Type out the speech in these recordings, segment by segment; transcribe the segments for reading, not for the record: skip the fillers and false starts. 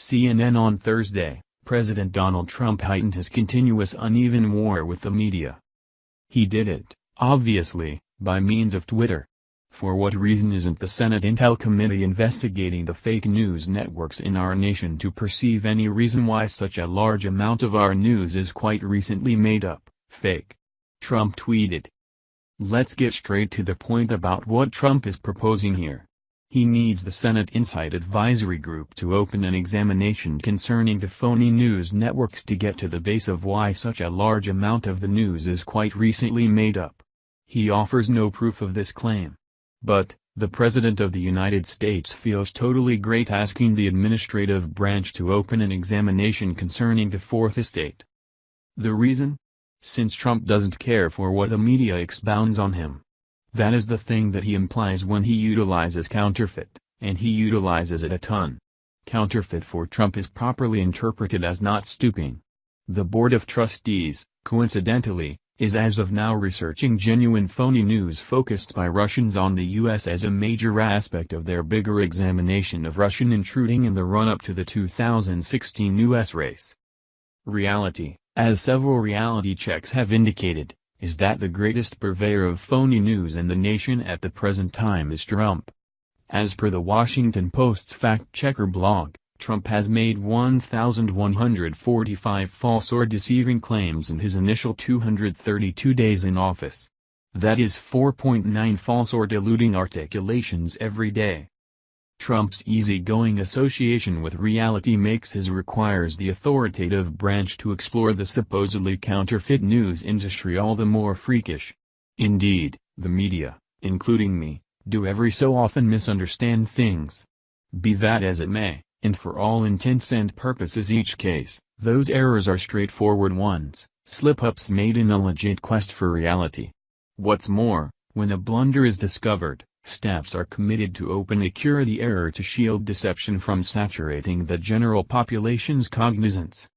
CNN on Thursday, President Donald Trump heightened his continuous uneven war with the media. He did it, obviously, by means of Twitter. For what reason isn't the Senate Intel Committee investigating the fake news networks in our nation to perceive any reason why such a large amount of our news is quite recently made up, fake? Trump tweeted. Let's get straight to the point about what Trump is proposing here. He needs the Senate Insight Advisory Group to open an examination concerning the phony news networks to get to the base of why such a large amount of the news is quite recently made up. He offers no proof of this claim. But, the President of the United States feels totally great asking the administrative branch to open an examination concerning the Fourth Estate. The reason? Since Trump doesn't care for what the media expounds on him. That is the thing that he implies when he utilizes counterfeit, and he utilizes it a ton. Counterfeit for Trump is properly interpreted as not stooping. The Board of Trustees, coincidentally, is as of now researching genuine phony news focused by Russians on the U.S. as a major aspect of their bigger examination of Russian intruding in the run-up to the 2016 U.S. race. Reality, as several reality checks have indicated, is that the greatest purveyor of phony news in the nation at the present time is Trump. As per the Washington Post's fact-checker blog, Trump has made 1,145 false or deceiving claims in his initial 232 days in office. That is 4.9 false or deluding articulations every day. Trump's easygoing association with reality requires the authoritative branch to explore the supposedly counterfeit news industry all the more freakish. Indeed, the media, including me, do every so often misunderstand things. Be that as it may, and for all intents and purposes each case, those errors are straightforward ones, slip-ups made in a legit quest for reality. What's more, when a blunder is discovered, steps are committed to openly cure the error to shield deception from saturating the general population's cognizance.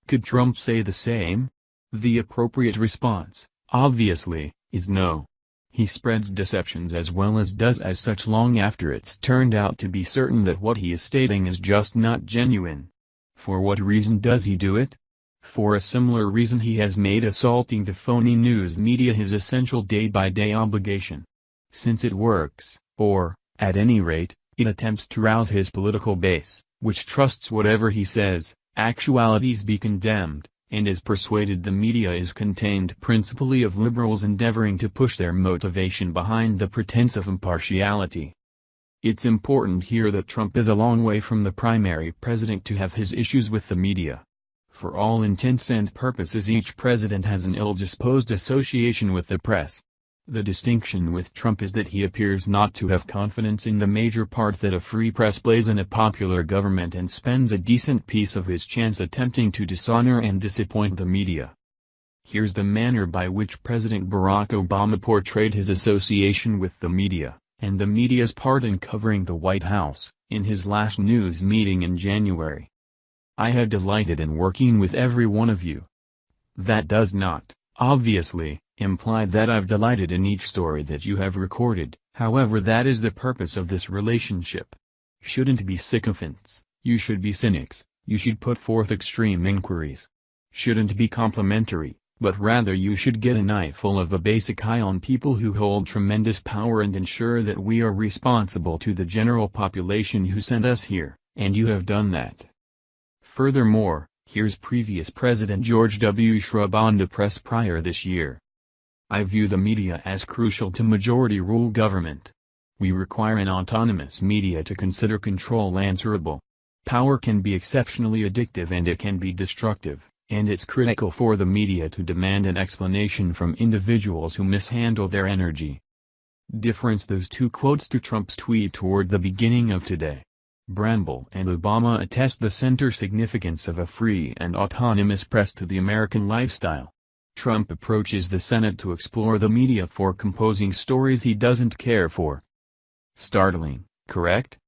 Could Trump say the same? The appropriate response, obviously, is no. He spreads deceptions as well as does as such long after it's turned out to be certain that what he is stating is just not genuine. For what reason does he do it? For a similar reason he has made assaulting the phony news media his essential day-by-day obligation. Since it works, or, at any rate, it attempts to rouse his political base, which trusts whatever he says, actualities be condemned, and is persuaded the media is contained principally of liberals endeavoring to push their motivation behind the pretense of impartiality. It's important here that Trump is a long way from the primary president to have his issues with the media. For all intents and purposes each president has an ill-disposed association with the press. The distinction with Trump is that he appears not to have confidence in the major part that a free press plays in a popular government and spends a decent piece of his chance attempting to dishonor and disappoint the media. Here's the manner by which President Barack Obama portrayed his association with the media, and the media's part in covering the White House, in his last news meeting in January. I have delighted in working with every one of you. That does not, obviously, imply that I've delighted in each story that you have recorded, however that is the purpose of this relationship. Shouldn't be sycophants, you should be cynics, you should put forth extreme inquiries. Shouldn't be complimentary, but rather you should get an eyeful of a basic eye on people who hold tremendous power and ensure that we are responsible to the general population who sent us here, and you have done that. Furthermore, here's previous President George W. Shrub on the press prior this year. I view the media as crucial to majority-rule government. We require an autonomous media to consider control answerable. Power can be exceptionally addictive and it can be destructive, and it's critical for the media to demand an explanation from individuals who mishandle their energy. Difference those two quotes to Trump's tweet toward the beginning of today. Bramble and Obama attest the center significance of a free and autonomous press to the American lifestyle. Trump approaches the Senate to explore the media for composing stories he doesn't care for. Startling, correct?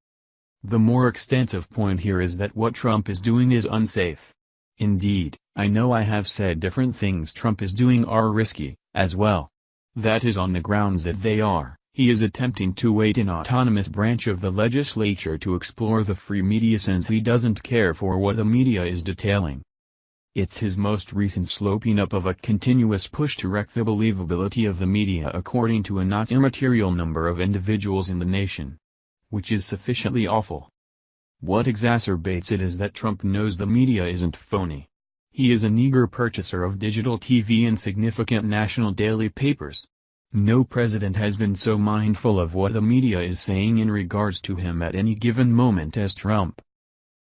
The more extensive point here is that what Trump is doing is unsafe. Indeed, I know I have said different things Trump is doing are risky, as well. That is on the grounds that they are, He is attempting to weight an autonomous branch of the legislature to explore the free media since he doesn't care for what the media is detailing. It's his most recent sloping up of a continuous push to wreck the believability of the media according to a not immaterial number of individuals in the nation. Which is sufficiently awful. What exacerbates it is that Trump knows the media isn't phony. He is an eager purchaser of digital TV and significant national daily papers. No president has been so mindful of what the media is saying in regards to him at any given moment as Trump.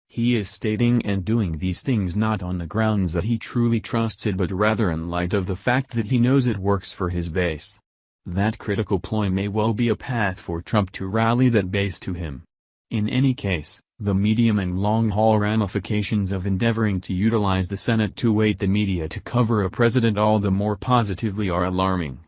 He is stating and doing these things not on the grounds that he truly trusts it but rather in light of the fact that he knows it works for his base. That critical ploy may well be a path for Trump to rally that base to him. In any case, the medium and long-haul ramifications of endeavoring to utilize the Senate to weight the media to cover a president all the more positively are alarming.